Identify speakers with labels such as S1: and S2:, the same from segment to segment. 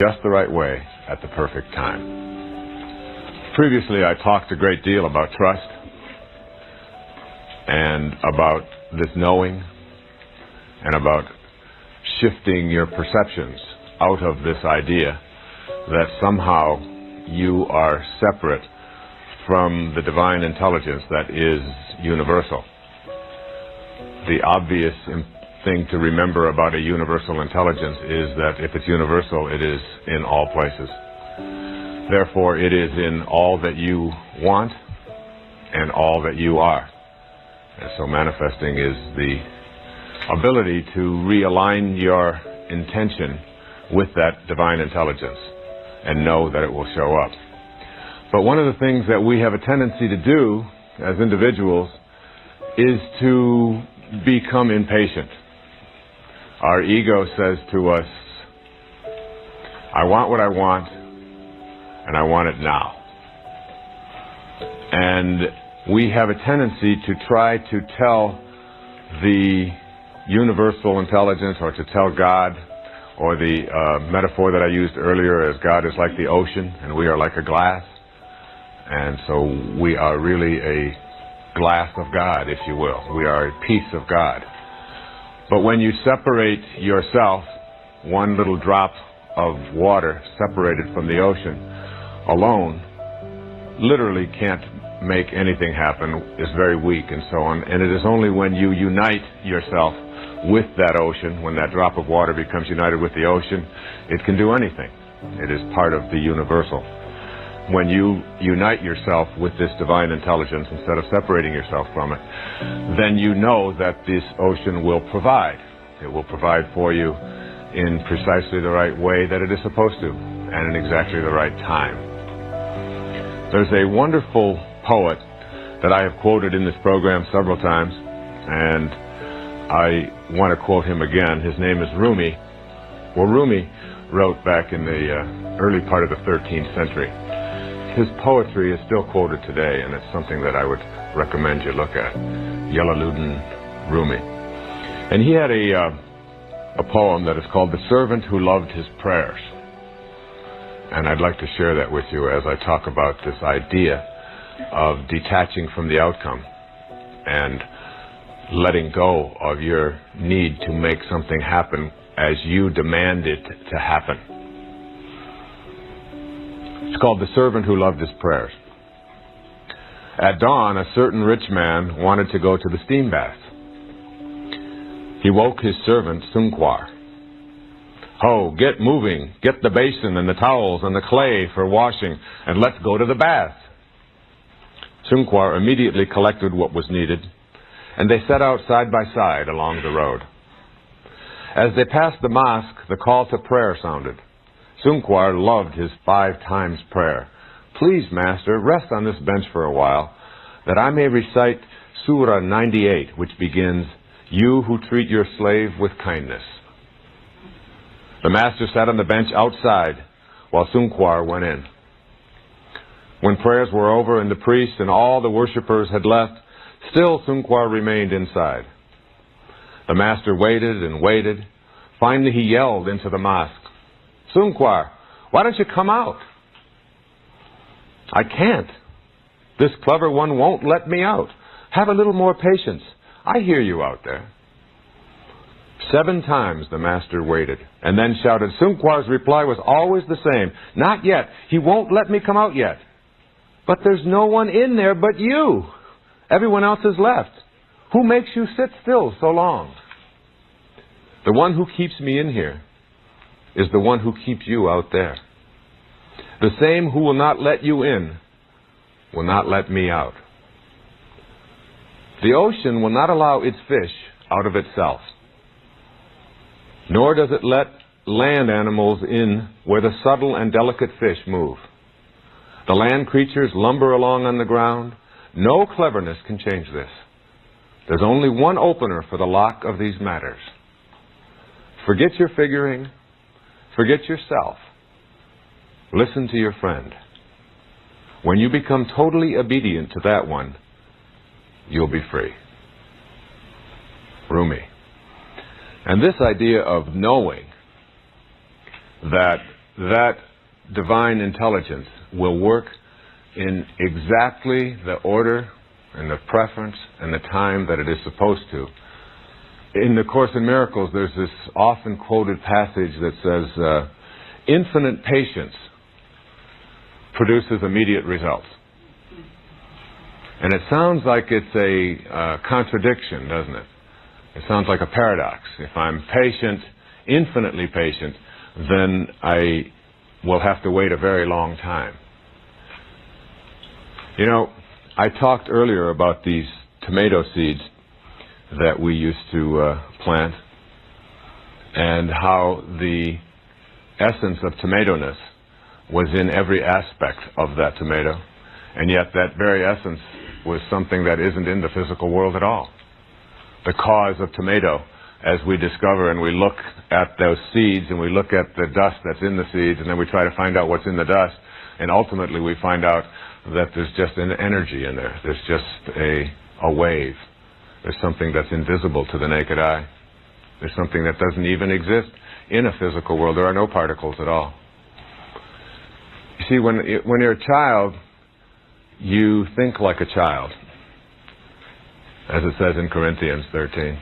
S1: just the right way at the perfect time. Previously, I talked a great deal about trust and about this knowing and about shifting your perceptions out of this idea that somehow you are separate from the divine intelligence that is universal. The obvious thing to remember about a universal intelligence is that if it's universal, it is in all places. Therefore, it is in all that you want and all that you are. And so manifesting is the ability to realign your intention with that divine intelligence and know that it will show up. But one of the things that we have a tendency to do as individuals is to become impatient. Our ego says to us, I want what I want, and I want it now. And we have a tendency to try to tell the universal intelligence, or to tell God, or the metaphor that I used earlier as God is like the ocean and we are like a glass. And so we are really a glass of God, if you will. We are a piece of God. But when you separate yourself, one little drop of water separated from the ocean alone literally can't make anything happen, is very weak and so on. And it is only when you unite yourself with that ocean, when that drop of water becomes united with the ocean, it can do anything. It is part of the universal. When you unite yourself with this divine intelligence instead of separating yourself from it, then you know that this ocean will provide. It will provide for you in precisely the right way that it is supposed to, and in exactly the right time. There's a wonderful poet that I have quoted in this program several times, and I want to quote him again. His name is Rumi. Well, Rumi wrote back in the early part of the 13th century. His poetry is still quoted today, and it's something that I would recommend you look at. Jalaluddin Rumi. And he had a poem that is called The Servant Who Loved His Prayers. And I'd like to share that with you as I talk about this idea of detaching from the outcome and letting go of your need to make something happen as you demand it to happen. It's called The Servant Who Loved His Prayers. At dawn, a certain rich man wanted to go to the steam bath. He woke his servant, Sunkwar. Ho, get moving, get the basin and the towels and the clay for washing, and let's go to the bath. Sunkwar immediately collected what was needed, and they set out side by side along the road. As they passed the mosque, the call to prayer sounded. Sunkwar loved his 5 times prayer. Please, Master, rest on this bench for a while, that I may recite Surah 98, which begins, You who treat your slave with kindness. The Master sat on the bench outside, while Sunkwar went in. When prayers were over and the priest and all the worshippers had left, still Sunkwar remained inside. The Master waited and waited. Finally he yelled into the mosque, Sunkwar, why don't you come out? I can't. This clever one won't let me out. Have a little more patience. I hear you out there. 7 times the Master waited and then shouted. Sunkwar's reply was always the same. Not yet. He won't let me come out yet. But there's no one in there but you. Everyone else has left. Who makes you sit still so long? The one who keeps me in here is the one who keeps you out there. The same who will not let you in will not let me out. The ocean will not allow its fish out of itself, nor does it let land animals in where the subtle and delicate fish move. The land creatures lumber along on the ground. No cleverness can change this. There's only one opener for the lock of these matters. Forget your figuring. Forget yourself. Listen to your friend. When you become totally obedient to that one, you'll be free. Rumi. And this idea of knowing that that divine intelligence will work in exactly the order and the preference and the time that it is supposed to. In the Course in Miracles, there's this often quoted passage that says, infinite patience produces immediate results. And it sounds like it's a contradiction, doesn't it? It sounds like a paradox. If I'm patient, infinitely patient, then I will have to wait a very long time. You know, I talked earlier about these tomato seeds that we used to plant, and how the essence of tomato-ness was in every aspect of that tomato, and yet that very essence was something that isn't in the physical world at all. The cause of tomato, as we discover and we look at those seeds and we look at the dust that's in the seeds, and then we try to find out what's in the dust, and ultimately we find out that there's just an energy in there. There's just a wave. There's something that's invisible to the naked eye. There's something that doesn't even exist in a physical world. There are no particles at all. You see, when you're a child, you think like a child, as it says in Corinthians 13.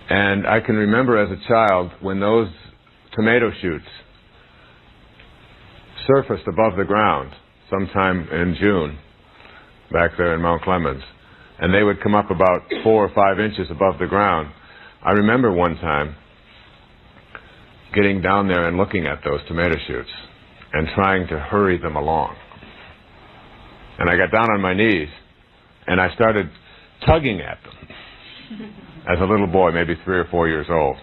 S1: And I can remember as a child when those tomato shoots surfaced above the ground sometime in June, back there in Mount Clemens, and they would come up about 4 or 5 inches above the ground. I remember one time getting down there and looking at those tomato shoots and trying to hurry them along. And I got down on my knees and I started tugging at them as a little boy, maybe 3 or 4 years old.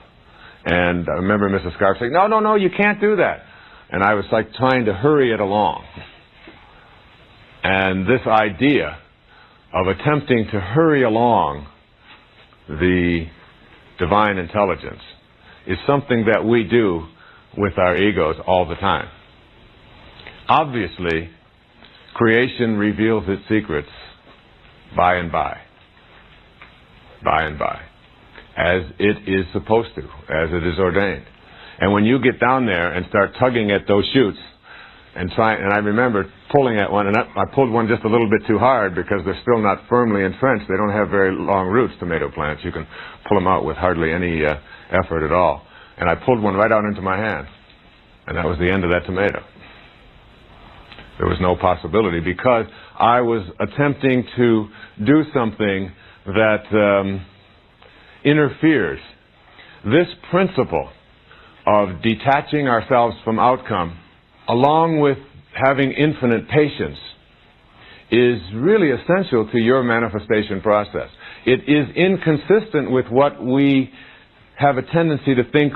S1: And I remember Mrs. Scarf saying, no, you can't do that. And I was like trying to hurry it along. And this idea of attempting to hurry along the divine intelligence is something that we do with our egos all the time. Obviously, creation reveals its secrets by and by, as it is supposed to, as it is ordained. And when you get down there and start tugging at those shoots and I remember pulling at one, and I pulled one just a little bit too hard because they're still not firmly entrenched. They don't have very long roots, tomato plants. You can pull them out with hardly any effort at all. And I pulled one right out into my hand, and that was the end of that tomato. There was no possibility because I was attempting to do something that interferes. This principle of detaching ourselves from outcome, along with having infinite patience, is really essential to your manifestation process. It is inconsistent with what we have a tendency to think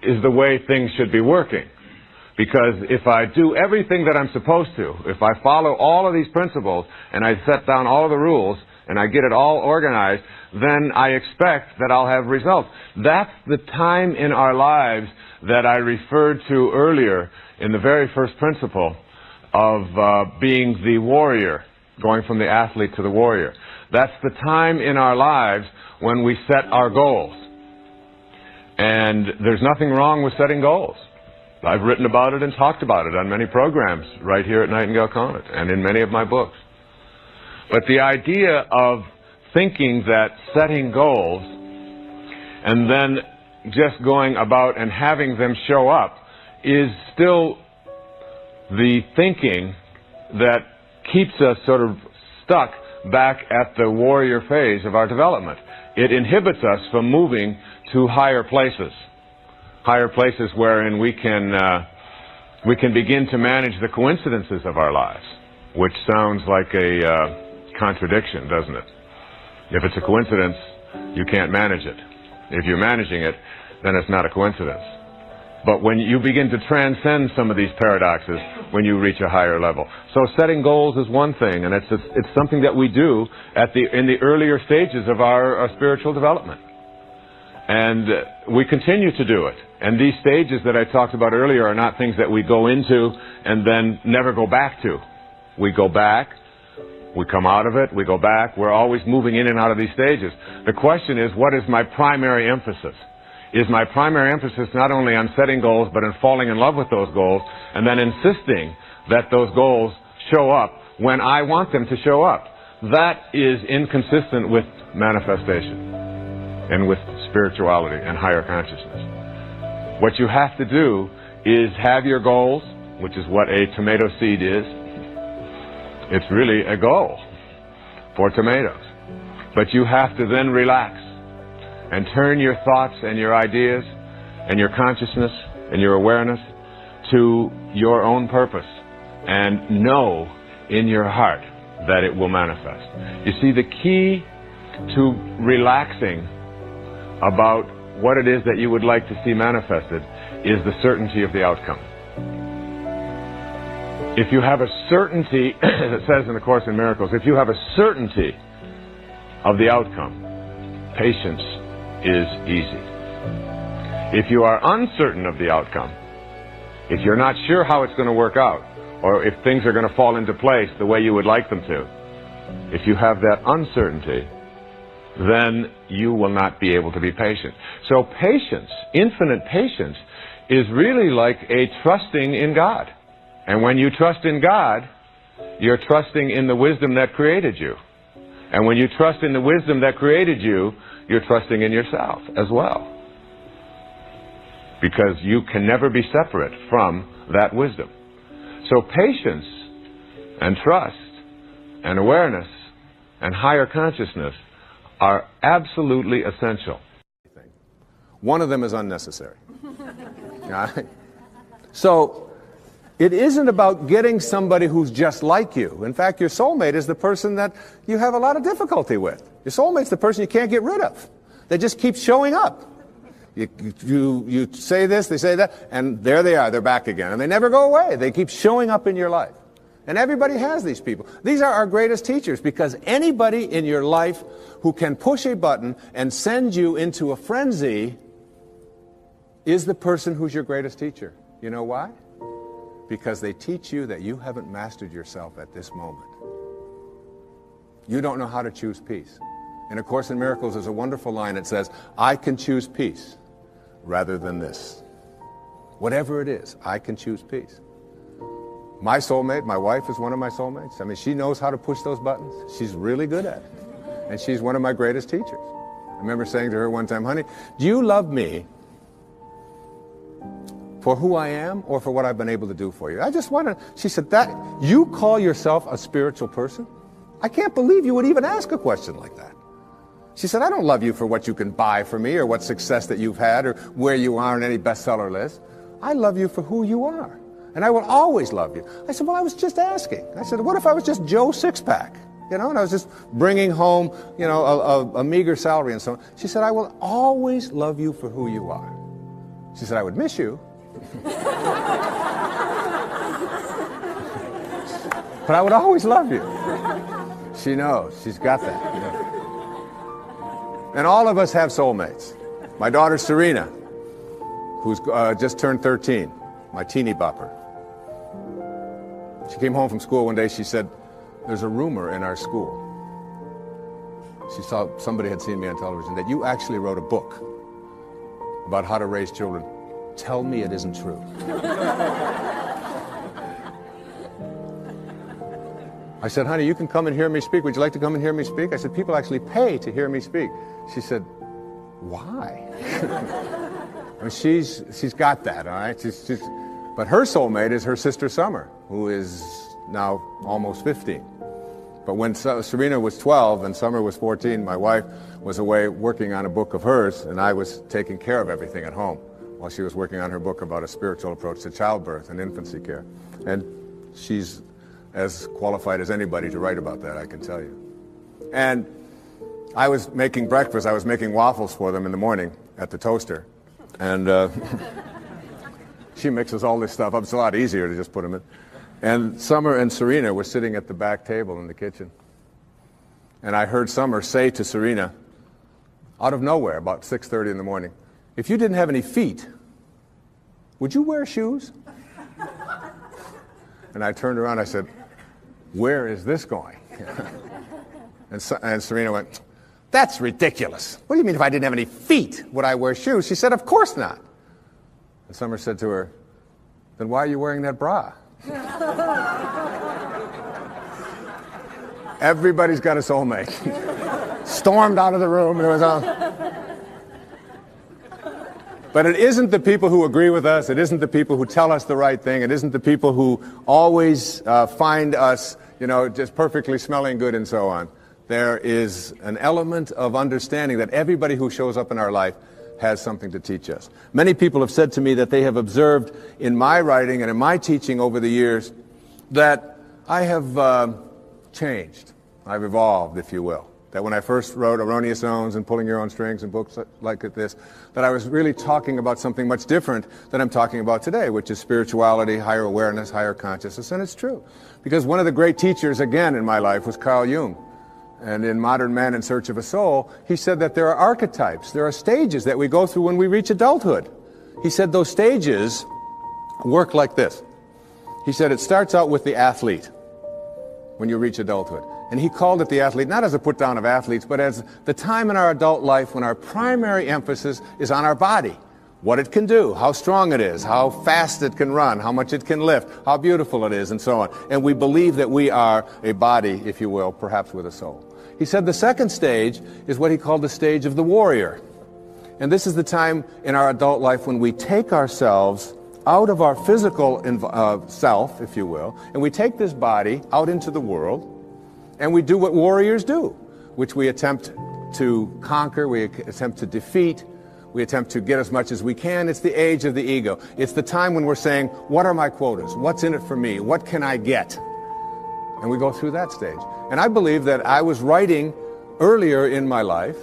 S1: is the way things should be working. Because if I do everything that I'm supposed to, if I follow all of these principles and I set down all of the rules and I get it all organized, then I expect that I'll have results. That's the time in our lives that I referred to earlier in the very first principle of being the warrior, going from the athlete to the warrior. That's the time in our lives when we set our goals. And there's nothing wrong with setting goals. I've written about it and talked about it on many programs right here at Nightingale Conant and in many of my books. But the idea of thinking that setting goals and then just going about and having them show up is still the thinking that keeps us sort of stuck back at the warrior phase of our development. It inhibits us from moving to higher places wherein we can begin to manage the coincidences of our lives, which sounds like a contradiction, doesn't it? If it's a coincidence, you can't manage it. If you're managing it, then it's not a coincidence. But when you begin to transcend some of these paradoxes, when you reach a higher level. So setting goals is one thing, and it's something that we do in the earlier stages of our spiritual development. And we continue to do it. And these stages that I talked about earlier are not things that we go into and then never go back to. We go back, we come out of it, we go back. We're always moving in and out of these stages. The question is, what is my primary emphasis? is my primary emphasis not only on setting goals, but in falling in love with those goals, and then insisting that those goals show up when I want them to show up. That is inconsistent with manifestation and with spirituality and higher consciousness. What you have to do is have your goals, which is what a tomato seed is. It's really a goal for tomatoes. But you have to then relax and turn your thoughts and your ideas and your consciousness and your awareness to your own purpose and know in your heart that it will manifest. You see, the key to relaxing about what it is that you would like to see manifested is the certainty of the outcome. If you have a certainty, as it says in the Course in Miracles, if you have a certainty of the outcome, patience is easy. If you are uncertain of the outcome, if you're not sure how it's going to work out, or if things are going to fall into place the way you would like them to, if you have that uncertainty, then you will not be able to be patient. So patience, infinite patience, is really like a trusting in God. And when you trust in God, you're trusting in the wisdom that created you. And when you trust in the wisdom that created you, you're trusting in yourself as well. Because you can never be separate from that wisdom. So patience and trust and awareness and higher consciousness are absolutely essential. One of them is unnecessary. So it isn't about getting somebody who's just like you. In fact, your soulmate is the person that you have a lot of difficulty with. Your soulmate's the person you can't get rid of. They just keep showing up. You say this, they say that, and there they are, they're back again. And they never go away. They keep showing up in your life. And everybody has these people. These are our greatest teachers, because anybody in your life who can push a button and send you into a frenzy is the person who's your greatest teacher. You know why? Because they teach you that you haven't mastered yourself at this moment. You don't know how to choose peace. In A Course in Miracles, there's a wonderful line that says, I can choose peace rather than this. Whatever it is, I can choose peace. My soulmate, my wife, is one of my soulmates. I mean, she knows how to push those buttons. She's really good at it. And she's one of my greatest teachers. I remember saying to her one time, honey, do you love me for who I am or for what I've been able to do for you? I just want to, she said, that you call yourself a spiritual person? I can't believe you would even ask a question like that. She said, I don't love you for what you can buy for me or what success that you've had or where you are on any bestseller list. I love you for who you are. And I will always love you. I said, well, I was just asking. I said, what if I was just Joe Sixpack? You know, and I was just bringing home, you know, a meager salary and so on. She said, I will always love you for who you are. She said, I would miss you. But I would always love you. She knows. She's got that. You know. And all of us have soulmates. My daughter Serena, who's just turned 13, my teeny bopper. She came home from school one day. She said, there's a rumor in our school. She saw somebody had seen me on television that you actually wrote a book about how to raise children. Tell me it isn't true. I said, honey, you can come and hear me speak. Would you like to come and hear me speak? I said, people actually pay to hear me speak. She said, why? I mean, she's got that, all right? But her soulmate is her sister Summer, who is now almost 15. But when Serena was 12 and Summer was 14, my wife was away working on a book of hers, and I was taking care of everything at home while she was working on her book about a spiritual approach to childbirth and infancy care. And she's as qualified as anybody to write about that, I can tell you. And I was making breakfast. I was making waffles for them in the morning at the toaster. And she mixes all this stuff up. It's a lot easier to just put them in. And Summer and Serena were sitting at the back table in the kitchen. And I heard Summer say to Serena, out of nowhere, about 6:30 in the morning, if you didn't have any feet, would you wear shoes? And I turned around, I said, where is this going? And Serena went,
S2: That's ridiculous. What do you mean if I didn't have any feet, would I wear shoes? She said, of course not. And Summer said to her, then why are you wearing that bra? Everybody's got a soulmate. Stormed out of the room and it was all. But it isn't the people who agree with us, it isn't the people who tell us the right thing, it isn't the people who always find us, just perfectly smelling good and so on. There is an element of understanding that everybody who shows up in our life has something to teach us. Many people have said to me that they have observed in my writing and in my teaching over the years that I have changed. I've evolved, if you will. That when I first wrote Erroneous Zones and Pulling Your Own Strings and books like this, that I was really talking about something much different than I'm talking about today, which is spirituality, higher awareness, higher consciousness, and it's true. Because one of the great teachers, again, in my life was Carl Jung. And in Modern Man in Search of a Soul, he said that there are archetypes, there are stages that we go through when we reach adulthood. He said those stages work like this. He said it starts out with the athlete when you reach adulthood. And he called it the athlete, not as a put down of athletes, but as the time in our adult life when our primary emphasis is on our body. What it can do, how strong it is, how fast it can run, how much it can lift, how beautiful it is, and so on. And we believe that we are a body, if you will, perhaps with a soul. He said the second stage is what he called the stage of the warrior. And this is the time in our adult life when we take ourselves out of our physical self, if you will, and we take this body out into the world, and we do what warriors do, which we attempt to conquer, we attempt to defeat, we attempt to get as much as we can. It's the age of the ego. It's the time when we're saying, what are my quotas? What's in it for me? What can I get? And we go through that stage. And I believe that I was writing earlier in my life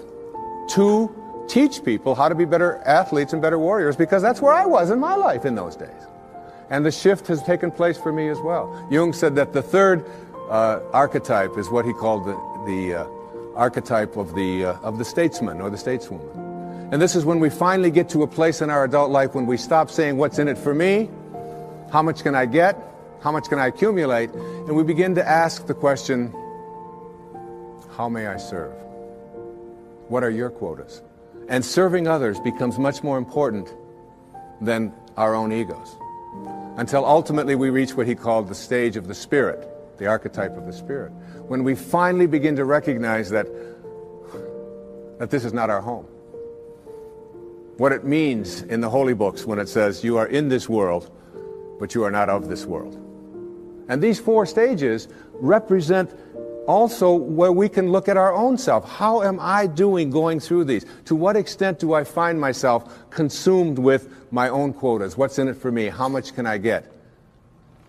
S2: to teach people how to be better athletes and better warriors, because that's where I was in my life in those days. And the shift has taken place for me as well. Jung said that the third archetype is what he called the archetype of the statesman or the stateswoman. And this is when we finally get to a place in our adult life when we stop saying, what's in it for me? How much can I get? How much can I accumulate? And we begin to ask the question, how may I serve? What are your quotas? And serving others becomes much more important than our own egos, until ultimately we reach what he called the stage of the spirit, the archetype of the spirit, when we finally begin to recognize that this is not our home. What it means in the holy books when it says, you are in this world, but you are not of this world. And these four stages represent also where we can look at our own self. How am I doing going through these? To what extent do I find myself consumed with my own quotas? What's in it for me? How much can I get?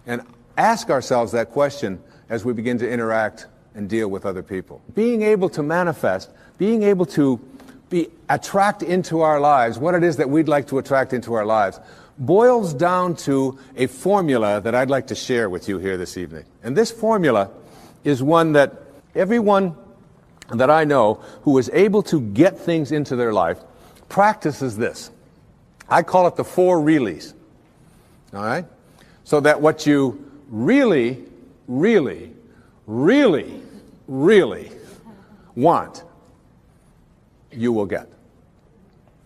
S2: And ask ourselves that question as we begin to interact and deal with other people. Being able to manifest, being able to attract into our lives what it is that we'd like to attract into our lives boils down to a formula that I'd like to share with you here this evening. And this formula is one that everyone that I know who is able to get things into their life practices this. I call it the 4 reallys. All right? So that what you really, really, really, really want, you will get.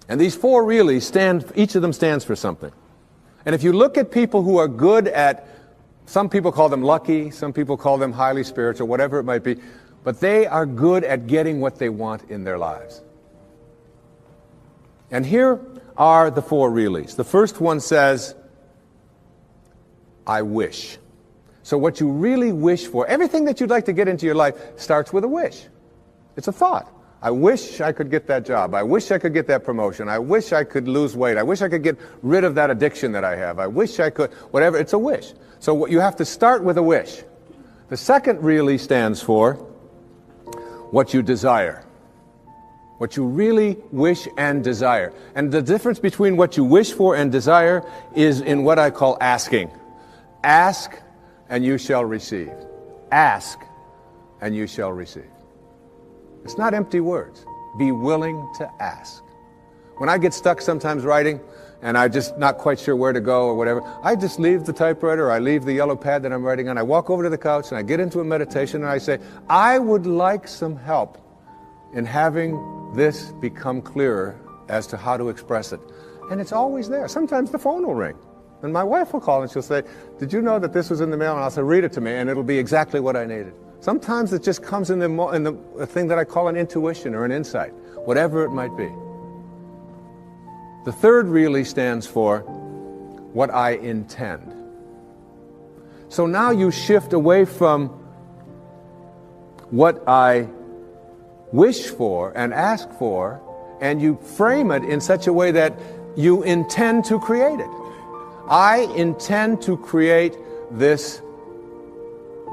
S2: And these 4 reallys each of them stands for something. And if you look at people who are good at, some people call them lucky, some people call them highly spiritual, whatever it might be, but they are good at getting what they want in their lives. And here are the 4 reallys. The first one says, I wish. So what you really wish for, everything that you'd like to get into your life starts with a wish. It's a thought. I wish I could get that job. I wish I could get that promotion. I wish I could lose weight. I wish I could get rid of that addiction that I have. I wish I could, whatever. It's a wish. So you have to start with a wish. The second really stands for what you desire. What you really wish and desire. And the difference between what you wish for and desire is in what I call asking. Ask and you shall receive. Ask and you shall receive. It's not empty words. Be willing to ask. When I get stuck sometimes writing and I'm just not quite sure where to go or whatever, I just leave the typewriter or I leave the yellow pad that I'm writing on. I walk over to the couch and I get into a meditation and I say, I would like some help in having this become clearer as to how to express it. And it's always there. Sometimes the phone will ring, and my wife will call and she'll say, "Did you know that this was in the mail?" And I'll say, "Read it to me," and it'll be exactly what I needed. Sometimes it just comes in the thing that I call an intuition or an insight, whatever it might be. The third really stands for what I intend. So now you shift away from what I wish for and ask for, and you frame it in such a way that you intend to create it. I intend to create this,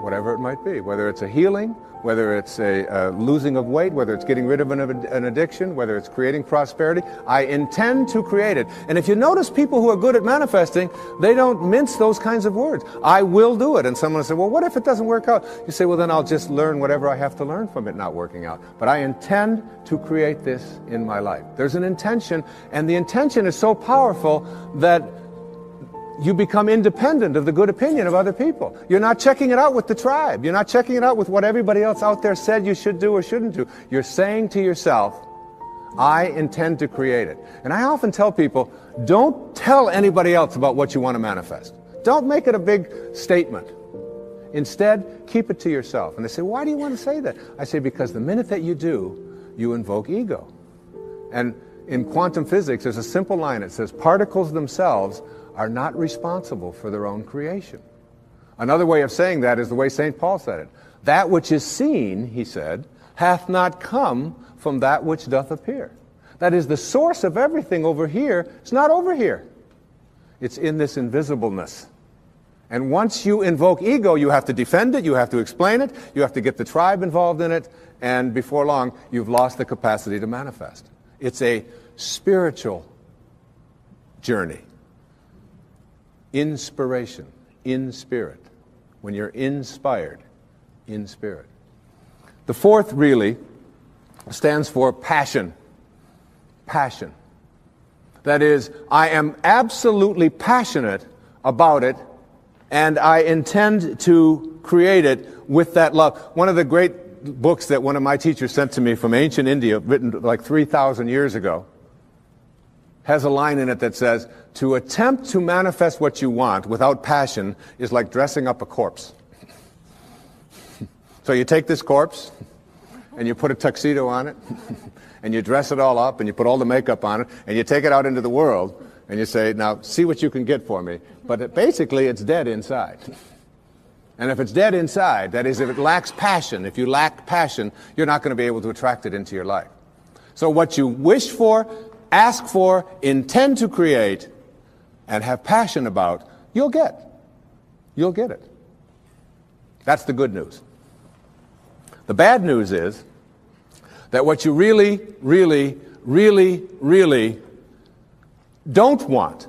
S2: whatever it might be, whether it's a healing, whether it's a losing of weight, whether it's getting rid of an addiction, whether it's creating prosperity. I intend to create it. And if you notice people who are good at manifesting, they don't mince those kinds of words. I will do it. And someone will say, "Well, what if it doesn't work out?" You say, "Well, then I'll just learn whatever I have to learn from it not working out. But I intend to create this in my life." There's an intention, and the intention is so powerful that you become independent of the good opinion of other people. You're not checking it out with the tribe. You're not checking it out with what everybody else out there said you should do or shouldn't do. You're saying to yourself, "I intend to create it." And I often tell people, don't tell anybody else about what you want to manifest. Don't make it a big statement. Instead, keep it to yourself. And they say, "Why do you want to say that?" I say, because the minute that you do, you invoke ego. And in quantum physics, there's a simple line. It says, particles themselves are not responsible for their own creation. Another way of saying that is the way St. Paul said it. That which is seen, he said, hath not come from that which doth appear. That is, the source of everything over here is not over here. It's in this invisibleness. And once you invoke ego, you have to defend it, you have to explain it, you have to get the tribe involved in it, and before long, you've lost the capacity to manifest. It's a spiritual journey. Inspiration, in spirit. When you're inspired, in spirit. The fourth really stands for passion. Passion. That is, I am absolutely passionate about it, and I intend to create it with that love. One of the great books that one of my teachers sent to me from ancient India, written like 3,000 years ago, has a line in it that says, "To attempt to manifest what you want without passion is like dressing up a corpse." So you take this corpse, and you put a tuxedo on it, and you dress it all up, and you put all the makeup on it, and you take it out into the world, and you say, "Now, see what you can get for me." But basically, it's dead inside. And if it's dead inside, that is, if it lacks passion, if you lack passion, you're not going to be able to attract it into your life. So what you wish for, ask for, intend to create, and have passion about, you'll get. You'll get it. That's the good news. The bad news is that what you really, really, really, really don't want,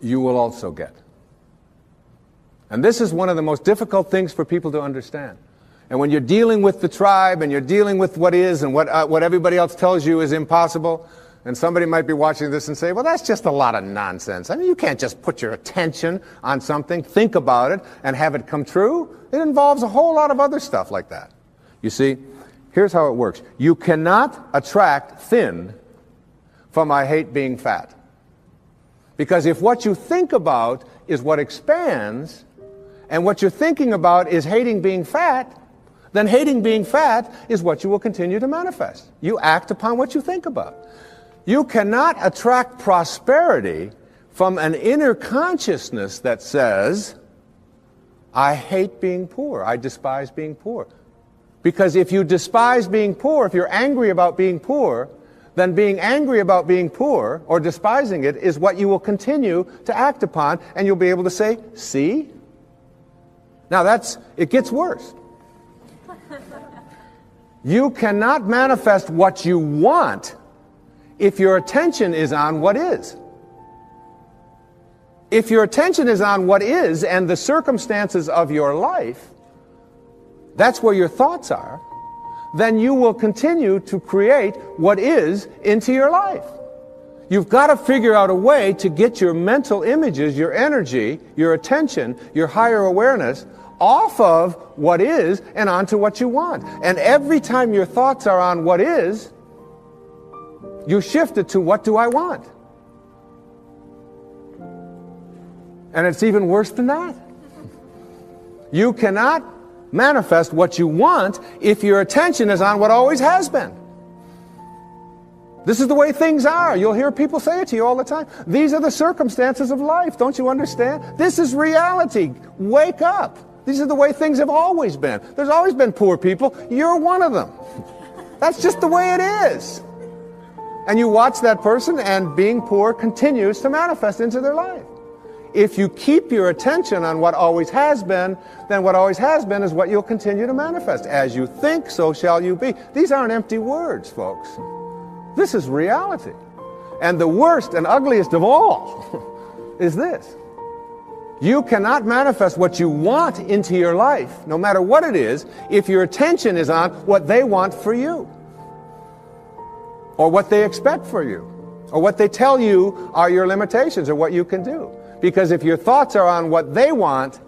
S2: you will also get. And this is one of the most difficult things for people to understand. And when you're dealing with the tribe and you're dealing with what is and what everybody else tells you is impossible, and somebody might be watching this and say, "Well, that's just a lot of nonsense. I mean, you can't just put your attention on something, think about it, and have it come true. It involves a whole lot of other stuff like that." You see, here's how it works. You cannot attract thin from "I hate being fat." Because if what you think about is what expands, and what you're thinking about is hating being fat, then hating being fat is what you will continue to manifest. You act upon what you think about. You cannot attract prosperity from an inner consciousness that says, "I hate being poor, I despise being poor." Because if you despise being poor, if you're angry about being poor, then being angry about being poor or despising it is what you will continue to act upon, and you'll be able to say, "See?" Now it gets worse. You cannot manifest what you want if your attention is on what is. If your attention is on what is and the circumstances of your life, that's where your thoughts are, then you will continue to create what is into your life. You've got to figure out a way to get your mental images, your energy, your attention, your higher awareness off of what is and onto what you want. And every time your thoughts are on what is, you shift it to what do I want? And it's even worse than that. You cannot manifest what you want if your attention is on what always has been. This is the way things are. You'll hear people say it to you all the time. These are the circumstances of life. Don't you understand? This is reality. Wake up. These are the way things have always been. There's always been poor people. You're one of them. That's just the way it is. And you watch that person, and being poor continues to manifest into their life. If you keep your attention on what always has been, then what always has been is what you'll continue to manifest. As you think, so shall you be. These aren't empty words, folks. This is reality. And the worst and ugliest of all is this. You cannot manifest what you want into your life, no matter what it is, if your attention is on what they want for you, or what they expect for you, or what they tell you are your limitations or what you can do. Because if your thoughts are on what they want,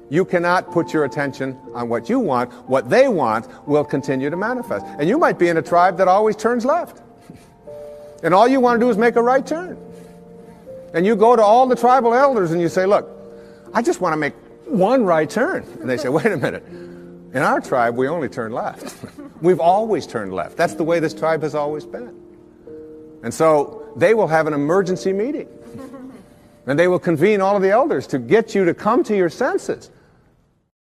S2: you cannot put your attention on what you want. What they want will continue to manifest. And you might be in a tribe that always turns left. And all you want to do is make a right turn. And you go to all the tribal elders and you say, look, I just want to make one right turn. And they say, wait a minute. In our tribe, we only turn left. We've always turned left. That's the way this tribe has always been. And so they will have an emergency meeting. And they will convene all of the elders to get you to come to your senses